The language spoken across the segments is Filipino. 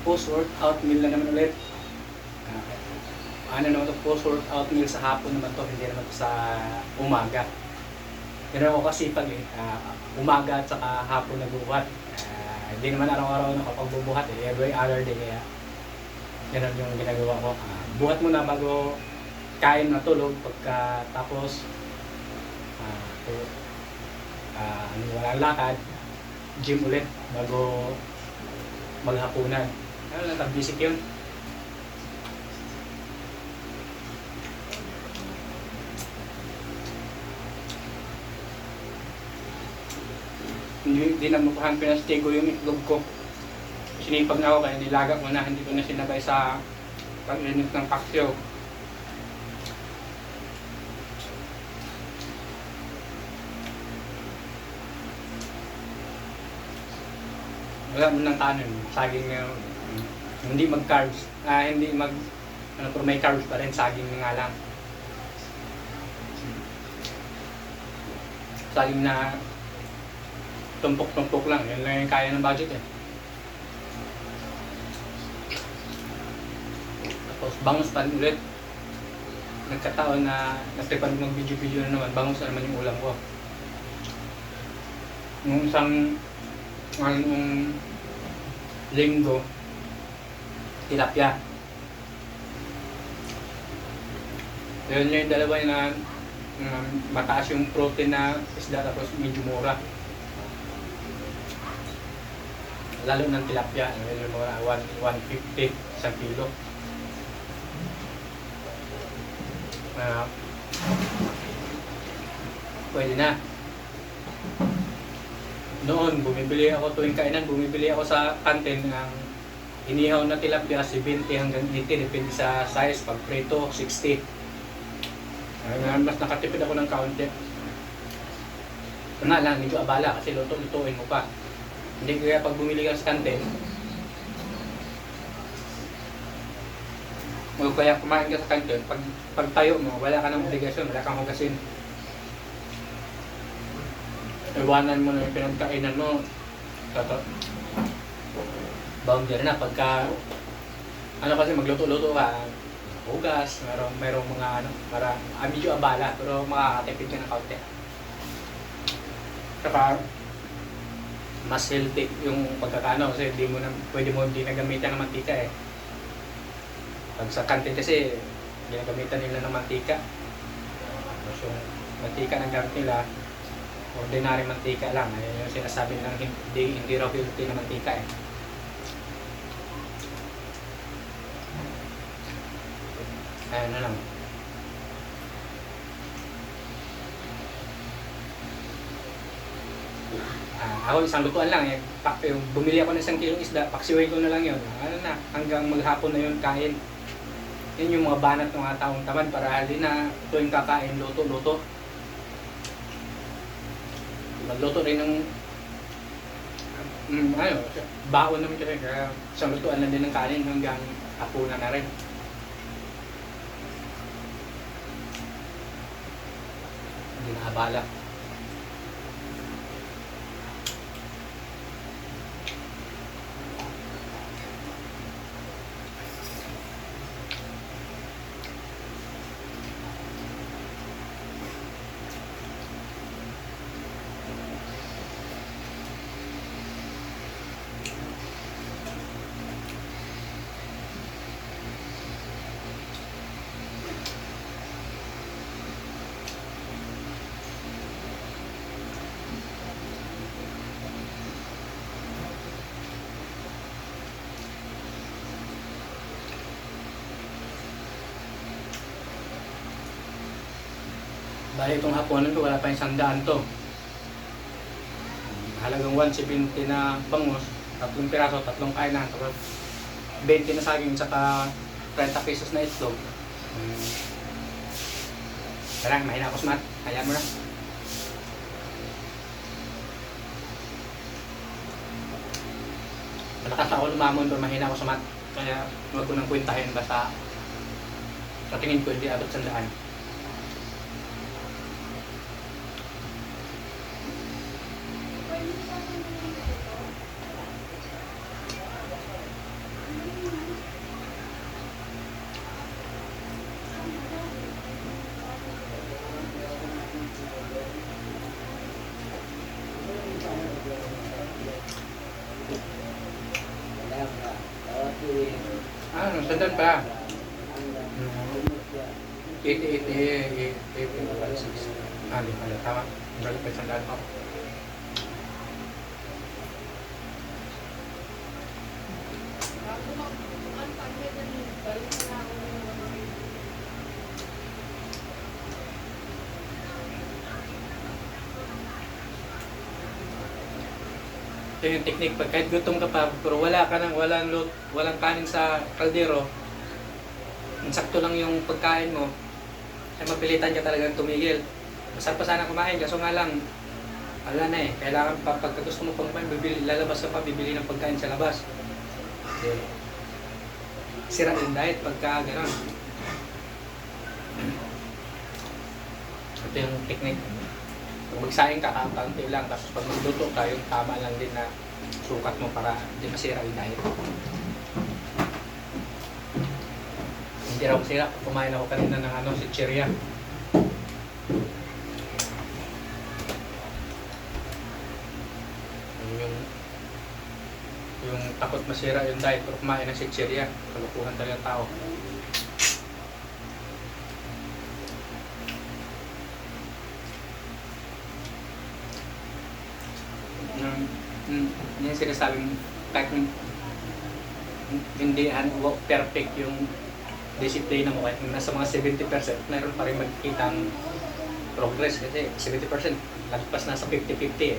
post-workout meal na naman ulit. Ano naman to, post-workout meal sa hapon naman to, hindi naman to sa umaga. Pero ako kasi pag umaga at saka hapon nagbubuhat. Hindi naman araw-araw na kapag bubuhat every other day, kaya ganun yung ginagawa ko. Buhat muna bago kain, matulog, pagkatapos walang lakad, gym ulit bago maghapunan. Ano lang, tagbisik yun. Hindi na mukhang pinastigo yung itlog ko. Sinipag na ako kaya nilaga ko na, hindi ko na sinabay sa pag-init ng paksyo. Wala mo ng kanin, saging hindi mag-carbs, hindi mag, pero may carbs pa rin, saging nga lang. Saging na tumpok-tumpok lang, yun lang yung kaya ng budget eh. Tapos bangus pa ulit. Nagkataon na nagtripan mag-video na naman, bangus na naman yung ulam ko. Nung isang linggo, tilapia. Yun yung dalawa na mataas yung protein na isda, tapos medyo mura. Lalo ng tilapia, yung mga 150 isang kilo. Pwede na. Noon, bumibili ako tuwing kainan, bumibili ako sa kantin ng inihaw na tilapia, 70 hanggang 80, depende sa size. Pag prito, 60. Mas nakatipid ako ng kaunti. Nga lang, medyo abala kasi luto-lutuin mo pa. Hindi kaya pag bumili ka sa kantin, o kaya kumain ka sa kantin, pag tayo mo, wala ka ng obligasyon, wala kang hugasin. Iwanan mo na yung pinagkainan mo. Boundary na. Pagka, kasi magluto-luto ka, hugas, merong mga medyo abala, pero makakatipid ka ng kaunti. Saka, mas healthy yung pagkakano kasi pwede mo hindi na gamitan ng mantika eh. Pag sa kantin kasi ginagamitan nila ng mantika. Tapos yung mantika ng gamit nila, ordinary mantika lang. Yung sinasabi ng hindi raw healthy na mantika eh. Ayan na lang. Ako isang lutuan lang eh. Bumili ako ng 1 kilong isda, paksiway ko na lang yun. Hanggang maghapon na yun kain. Yun yung mga banat ng mga taong tamad para halin na tuwing kakain, luto-luto. Magluto rin ng baon naman kasi, kaya isang lutuan lang din ng kanin hanggang hapunan na rin. Hindi na abala. Bali itong hapunan ko, wala pa yung 100 to. Halagang 170 na bangus, 3 piraso, 3 kainan, tapos 20 na saging, saka 30 pesos na itlog. Parang mahina ako smart, hayaan mo na. Malakas ako lumamon pero mahina ako sa mat, kaya huwag ko nang kwentahin, basta sa tingin ko hindi abot 100. Sandal pa. 80, 86. Di pala. Tama. Balik pa sandal pa. Ito yung technique. Pag kahit gutom ka pa, pero walang kanin sa kaldero, sakto lang yung pagkain mo, ay mapilitan ka talagang tumigil. Masarap pa sana kumain, kaso nga lang, wala na eh. Kailangan pa, pagka gusto mo pang kumain, lalabas ka pa, bibili ng pagkain sa labas. Okay. Sira yung diet pagka gano'n. Ito yung technique. Pag magsaing ka, kaunti lang, tapos pag magluto ka, yung tama lang din na sukat mo para hindi masira yung diet. Hindi raw masira. Kumain ako kanina ng chichirya. Yung takot masira yung diet pero kumain ng chichirya. Kalukuhan talaga ng tao. Yung sinasabing kahit hindi perfect yung discipline mo, kahit nasa mga 70%, mayroon pa rin magkikitang progress kasi 70% lagpas nasa 50-50 eh.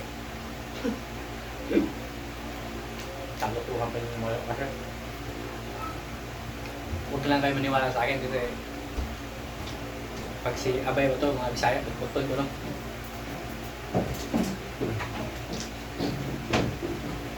Talutuhan pa yung mga kasi huwag lang kayo maniwala sa akin kasi pag si Abay ba ito, mga Bisaya, pagputol ko lang